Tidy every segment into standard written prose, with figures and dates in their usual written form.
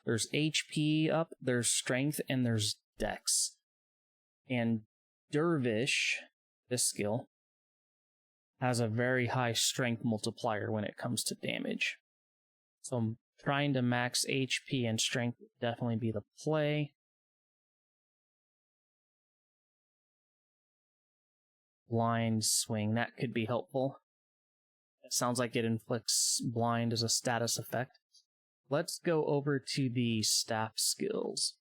there's HP up, there's strength, and there's dex. And Dervish, this skill, has a very high strength multiplier when it comes to damage. So I'm trying to max HP and strength would definitely be the play. Blind swing, that could be helpful. It sounds like it inflicts blind as a status effect. Let's go over to the staff skills.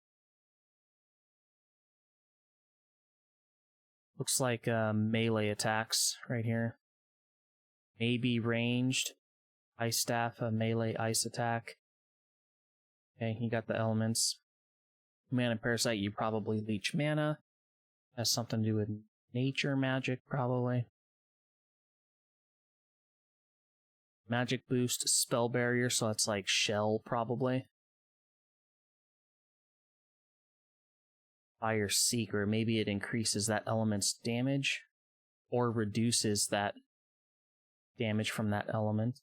Looks like melee attacks right here. Maybe ranged. Ice staff, a melee ice attack. Okay, you got the elements. Mana parasite, you probably leech mana. Has something to do with nature magic, probably. Magic boost, spell barrier, so that's like shell, probably. Fire seeker, maybe it increases that element's damage, or reduces that damage from that element.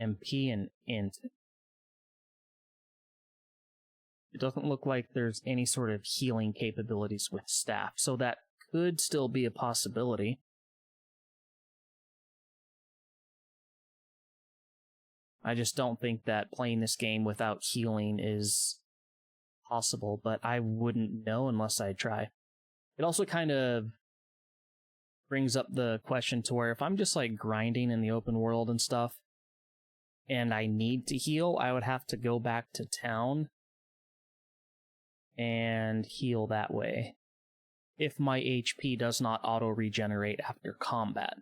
MP and int. It doesn't look like there's any sort of healing capabilities with staff, so that could still be a possibility. I just don't think that playing this game without healing is possible, but I wouldn't know unless I try. It also kind of brings up the question to where if I'm just like grinding in the open world and stuff, and I need to heal, I would have to go back to town and heal that way, if my HP does not auto-regenerate after combat.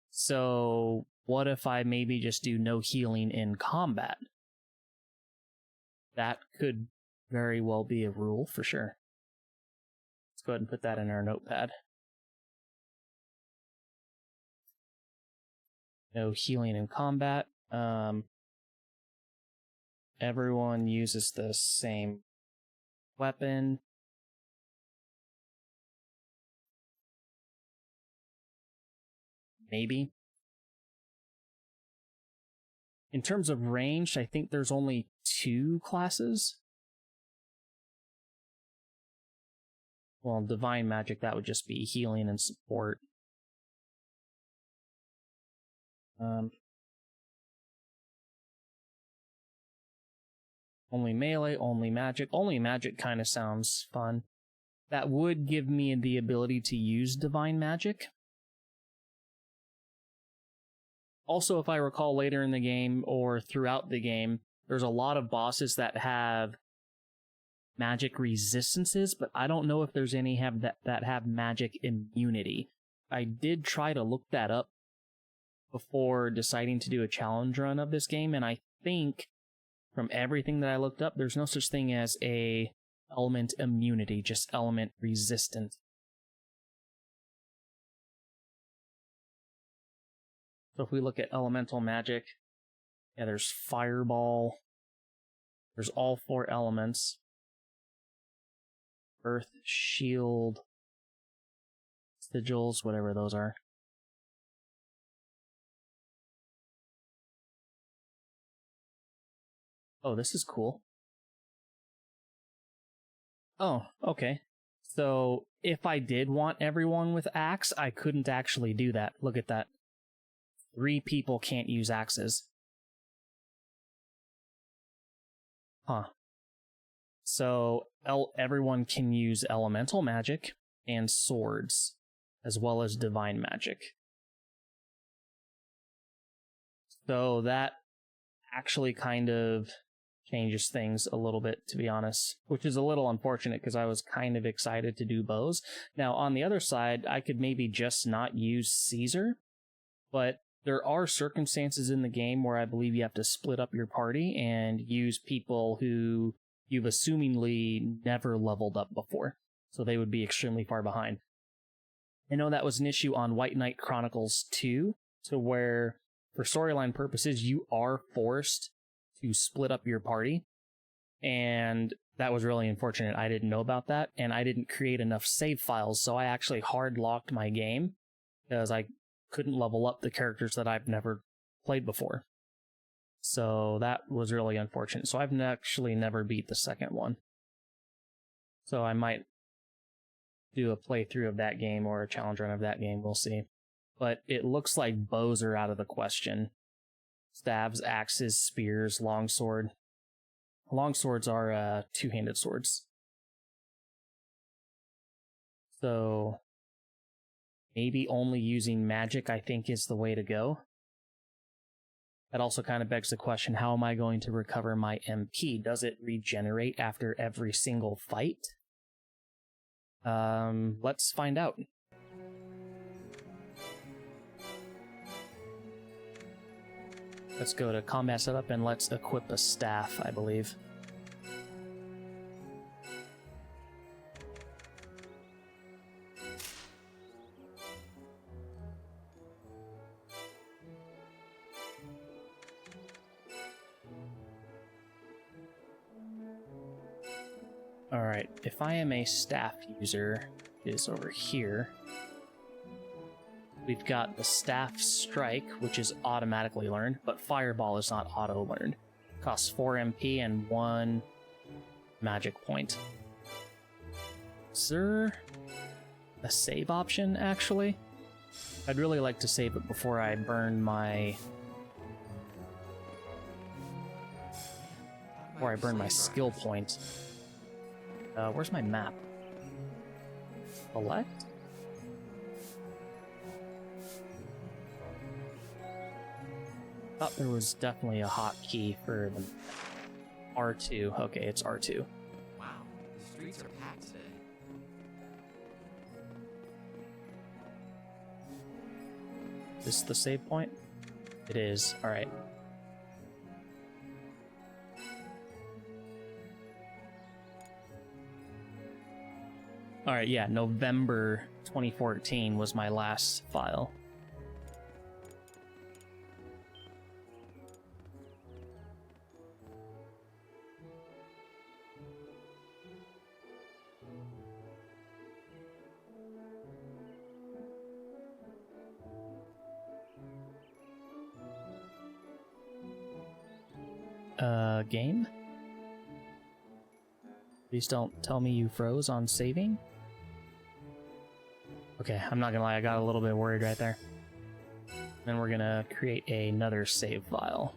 So what if I maybe just do no healing in combat? That could very well be a rule, for sure. Let's go ahead and put that in our notepad. No healing in combat. Everyone uses the same weapon. Maybe. In terms of range, I think there's only 2 classes. Well, divine magic, that would just be healing and support. Only melee, only magic. Only magic kind of sounds fun. That would give me the ability to use divine magic. Also, if I recall later in the game, or throughout the game, there's a lot of bosses that have magic resistances, but I don't know if there's any that have magic immunity. I did try to look that up before deciding to do a challenge run of this game, and I think from everything that I looked up, there's no such thing as a element immunity, just element resistant. So if we look at elemental magic, yeah, there's fireball, there's all 4 elements. Earth, shield, sigils, whatever those are. Oh, this is cool. Oh, okay. So if I did want everyone with axe, I couldn't actually do that. Look at that. 3 people can't use axes. Huh. So everyone can use elemental magic and swords, as well as divine magic. So that actually kind of changes things a little bit, to be honest, which is a little unfortunate because I was kind of excited to do bows. Now, on the other side, I could maybe just not use Caesar, but there are circumstances in the game where I believe you have to split up your party and use people who you've assumingly never leveled up before, so they would be extremely far behind. I know that was an issue on White Knight Chronicles 2, to where, for storyline purposes, you are forced to split up your party, and that was really unfortunate. I didn't know about that, and I didn't create enough save files, so I actually hard-locked my game, because I couldn't level up the characters that I've never played before. So that was really unfortunate. So I've actually never beat the second one. So I might do a playthrough of that game or a challenge run of that game. We'll see. But it looks like bows are out of the question. Staves, axes, spears, longsword. Longswords are two-handed swords. So maybe only using magic, I think, is the way to go. That also kind of begs the question, how am I going to recover my MP? Does it regenerate after every single fight? Let's find out. Let's go to combat setup and let's equip a staff, I believe. Alright, if I am a staff user, it is over here. We've got the staff strike, which is automatically learned, but fireball is not auto-learned. Costs 4 MP and 1 magic point. Is there a save option, actually? I'd really like to save it before I burn my... skill point. Where's my map? Select? Thought there was definitely a hotkey for the R2. Okay, it's R2. Wow, the streets are packed today. Is this the save point? It is. Alright. Alright, yeah, November 2014 was my last file. Game? Please don't tell me you froze on saving. Okay, I'm not gonna lie, I got a little bit worried right there. Then we're gonna create another save file.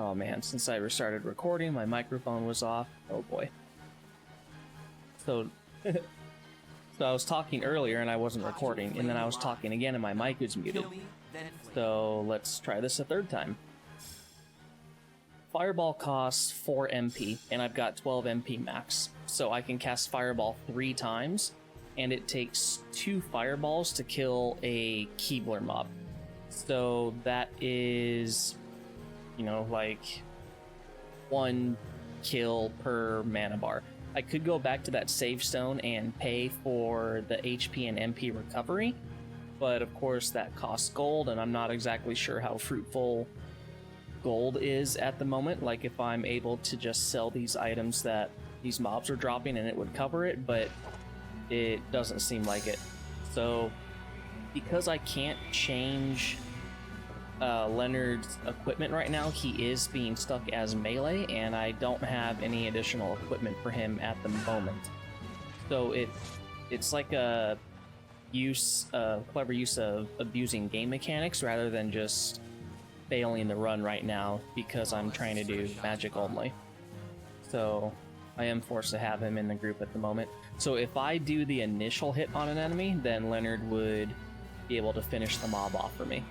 Oh man, since I restarted recording, my microphone was off. Oh boy. So, so I was talking earlier and I wasn't recording, and then I was talking again and my mic was muted. So let's try this a third time. Fireball costs 4 MP, and I've got 12 MP max. So I can cast Fireball 3 times, and it takes 2 Fireballs to kill a Keebler mob. So that is... you know, like 1 kill per mana bar. I could go back to that save stone and pay for the HP and MP recovery, but of course that costs gold, and I'm not exactly sure how fruitful gold is at the moment. Like, if I'm able to just sell these items that these mobs are dropping and it would cover it, but it doesn't seem like it. So because I can't change Leonard's equipment right now, he is being stuck as melee, and I don't have any additional equipment for him at the moment. So it's like a clever use of abusing game mechanics rather than just failing the run right now because I'm trying to do magic only. So I am forced to have him in the group at the moment. So if I do the initial hit on an enemy, then Leonard would be able to finish the mob off for me.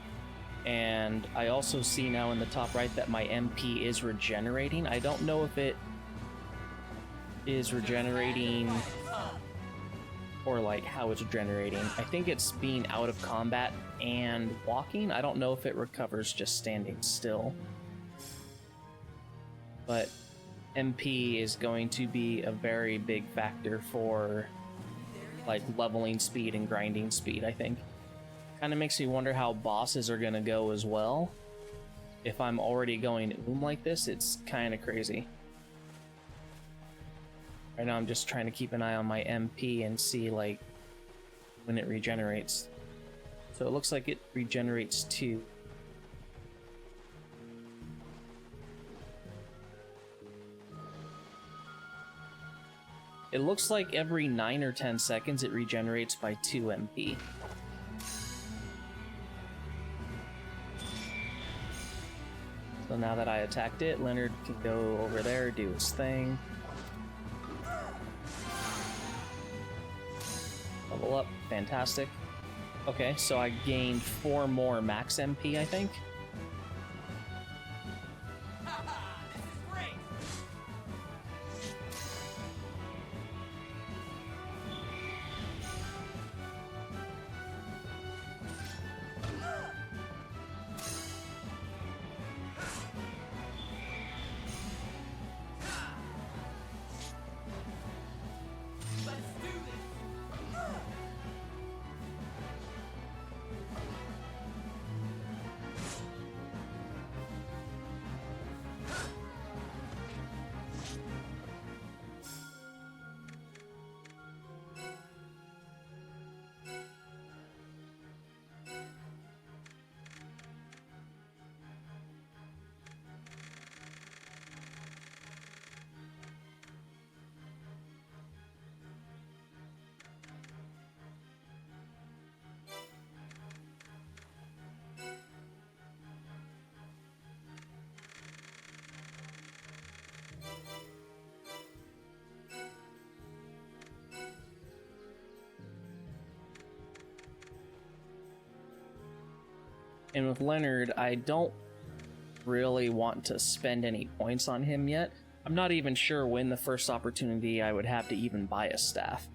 And I also see now in the top right that my MP is regenerating. I don't know if it is regenerating or like how it's regenerating. I think it's being out of combat and walking. I don't know if it recovers just standing still. But MP is going to be a very big factor for like leveling speed and grinding speed, I think. Kind of makes me wonder how bosses are gonna go as well. If I'm already going like this, it's kind of crazy. Right now I'm just trying to keep an eye on my MP and see like when it regenerates. So it looks like it regenerates 2. It looks like every 9 or 10 seconds it regenerates by 2 MP. So now that I attacked it, Leonard can go over there, do his thing. Level up, fantastic. Okay, so I gained 4 more max MP, I think. And with Leonard, I don't really want to spend any points on him yet. I'm not even sure when the first opportunity I would have to even buy a staff.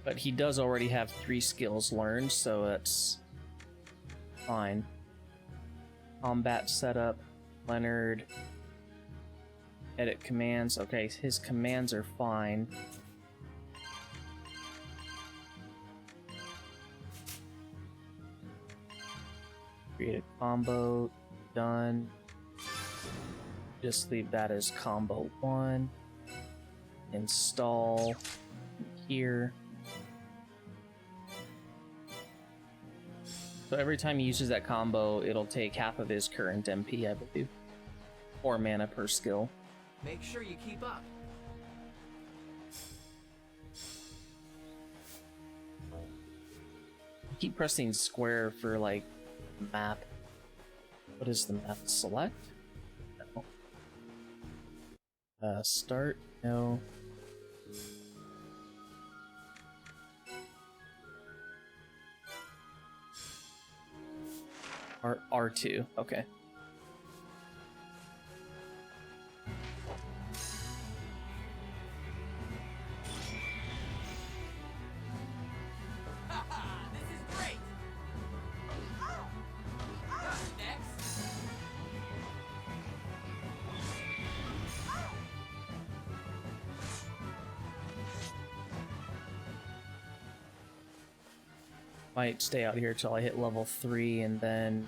But he does already have 3 skills learned, so that's fine. Combat setup, Leonard. Edit commands. Okay, his commands are fine. Create a combo, done. Just leave that as combo 1. Install here. So every time he uses that combo, it'll take half of his current MP, I believe. 4 mana per skill. Make sure you keep up. I keep pressing square for like map. What is the map? Select? No. Start? No. R2, okay. This is great. Next. Might stay out here till I hit level 3 and then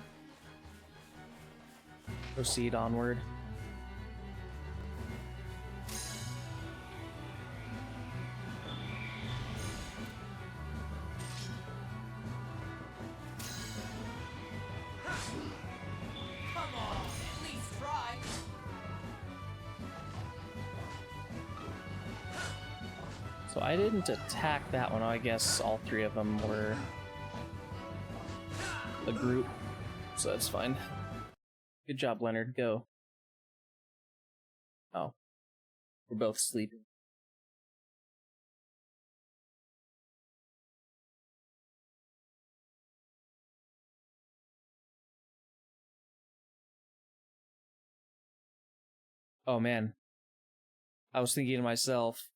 proceed onward. Come on, at least try. So I didn't attack that one. I guess all 3 of them were a group, so that's fine. Good job, Leonard. Go. Oh. We're both sleeping. Oh man. I was thinking to myself,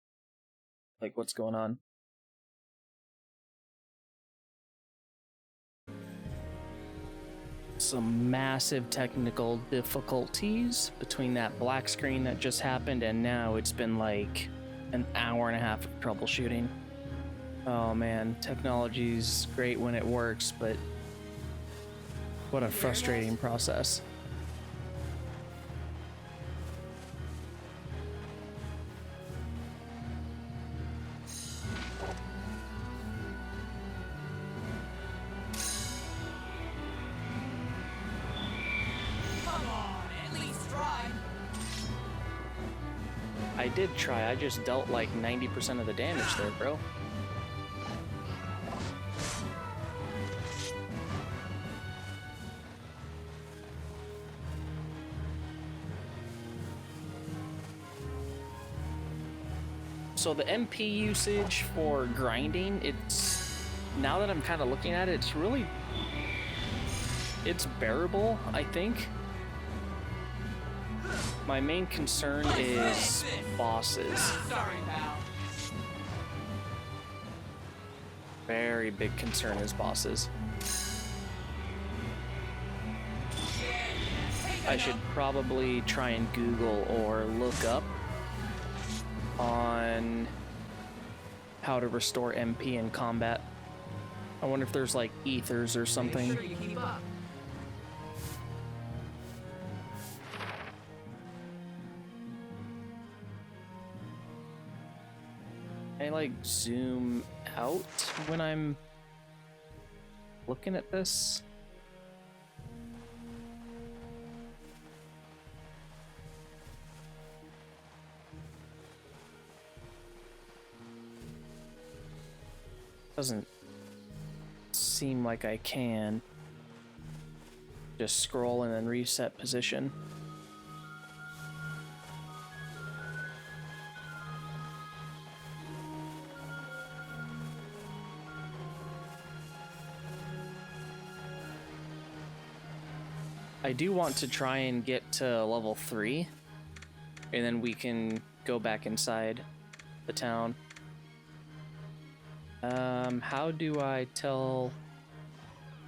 like, what's going on? Some massive technical difficulties between that black screen that just happened and now it's been like an hour and a half of troubleshooting. Oh man, technology's great when it works, but what a frustrating process. I did try, I just dealt like 90% of the damage there, bro. So the MP usage for grinding, it's, now that I'm kind of looking at it, it's bearable, I think. My main concern is bosses. Sorry, pal. Very big concern is bosses. I should probably try and Google or look up on how to restore MP in combat. I wonder if there's like ethers or something. Make sure you keep up. Can I like zoom out when I'm looking at this? Doesn't seem like I can. Just scroll and then reset position. I do want to try and get to level 3, and then we can go back inside the town. How do I tell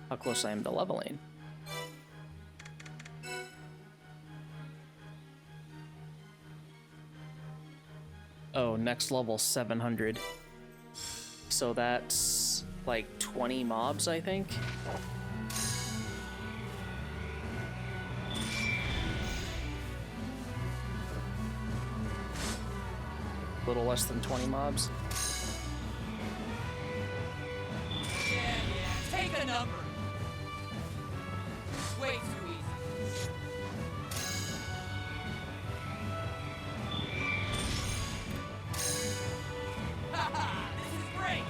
how close I am to leveling? Oh, next level 700. So that's like 20 mobs, I think. A little less than 20 mobs. Yeah, take a number. Way too easy. Haha, this is great.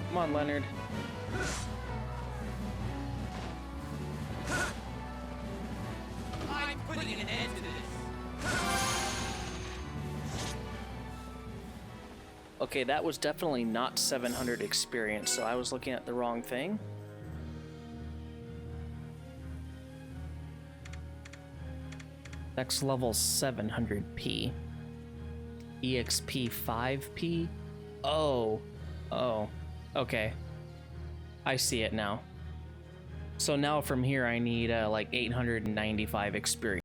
Come on, Leonard. I'm putting an end to this. Okay, that was definitely not 700 experience, so I was looking at the wrong thing. Next level 700p. EXP 5p? Oh. Oh. Okay. I see it now. So now from here I need like 895 experience.